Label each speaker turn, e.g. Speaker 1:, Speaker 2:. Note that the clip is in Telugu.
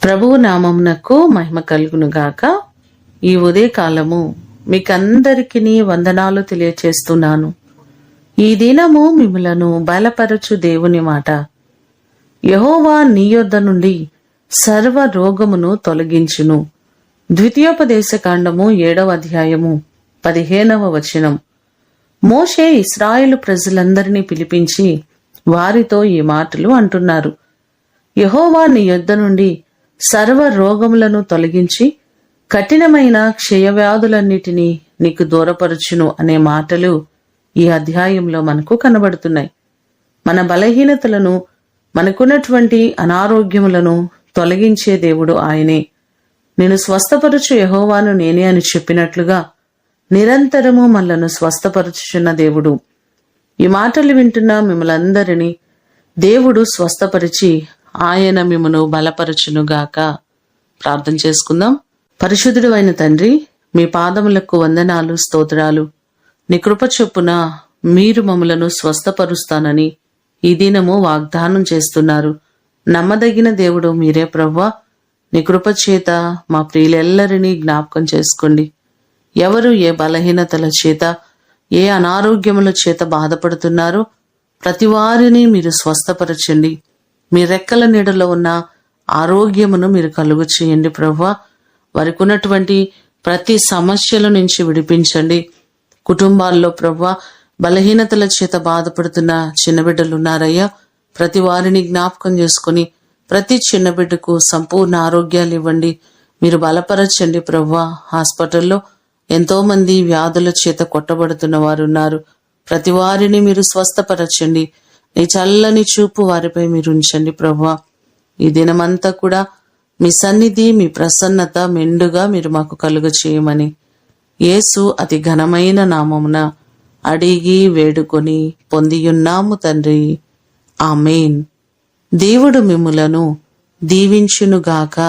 Speaker 1: ప్రభువు నామమునకు మహిమ కలుగును గాక. ఈ ఉదయకాలము మీకందరికీ వందనాలు తెలియచేస్తున్నాను. ఈ దినము మిమ్ములను బలపరచు దేవుని మాట. యెహోవా నీ యొద్ద నుండి సర్వ రోగమును తొలగించును. ద్వితీయోపదేశకాండము 7వ అధ్యాయము 15వ వచనం. మోషే ఇశ్రాయేలు ప్రజలందరినీ పిలిపించి వారితో ఈ మాటలు అంటున్నారు. యెహోవా నీ యొద్ద నుండి సర్వ రోగములను తొలగించి కఠినమైన క్షయవ్యాధులన్నిటినీ నీకు దూరపరచును అనే మాటలు ఈ అధ్యాయంలో మనకు కనబడుతున్నాయి. మన బలహీనతలను, మనకున్నటువంటి అనారోగ్యములను తొలగించే దేవుడు ఆయనే. నేను స్వస్థపరచు యెహోవాను నేనే అని చెప్పినట్లుగా నిరంతరము మనలను స్వస్థపరచుచున్న దేవుడు. ఈ మాటలు వింటున్న మిమ్మలందరినీ దేవుడు స్వస్థపరిచి ఆయన మిమ్మను బలపరచునుగాక. ప్రార్థన చేసుకుందాం. పరిశుద్ధుడు అయిన తండ్రి, మీ పాదములకు వందనాలు, స్తోత్రాలు. నీ కృప చొప్పున మీరు మమ్మలను స్వస్థపరుస్తానని ఈ దినము వాగ్దానం చేస్తున్నారు. నమ్మదగిన దేవుడు మీరే ప్రభువా. నీ కృప చేత మా ప్రియులెల్లరినీ జ్ఞాపకం చేసుకోండి. ఎవరు ఏ బలహీనతల చేత, ఏ అనారోగ్యముల చేత బాధపడుతున్నారో ప్రతి వారిని మీరు స్వస్థపరచండి. మీ రెక్కల నీడలో ఉన్న ఆరోగ్యమును మీరు కలుగు చేయండి ప్రభువా. వారికి ఉన్నటువంటి ప్రతి సమస్యల నుంచి విడిపించండి. కుటుంబాల్లో ప్రభువా బలహీనతల చేత బాధపడుతున్న చిన్న బిడ్డలు ఉన్నారయ్యా. ప్రతి వారిని జ్ఞాపకం చేసుకుని ప్రతి చిన్న బిడ్డకు సంపూర్ణ ఆరోగ్యాలు ఇవ్వండి. మీరు బలపరచండి ప్రభువా. హాస్పిటల్లో ఎంతో మంది వ్యాధుల చేత కొట్టబడుతున్న వారు ఉన్నారు. ప్రతి వారిని మీరు స్వస్థపరచండి. నీ చల్లని చూపు వారిపై మీరు ఉంచండి ప్రభువా. ఈ దినమంతా కూడా మీ సన్నిధి, మీ ప్రసన్నత మెండుగా మీరు మాకు కలుగ చేయమని యేసు అతి ఘనమైన నామమున అడిగి వేడుకొని పొందియున్నాము తండ్రి. ఆమేన్. దేవుడు మిమ్ములను దీవించునుగాక.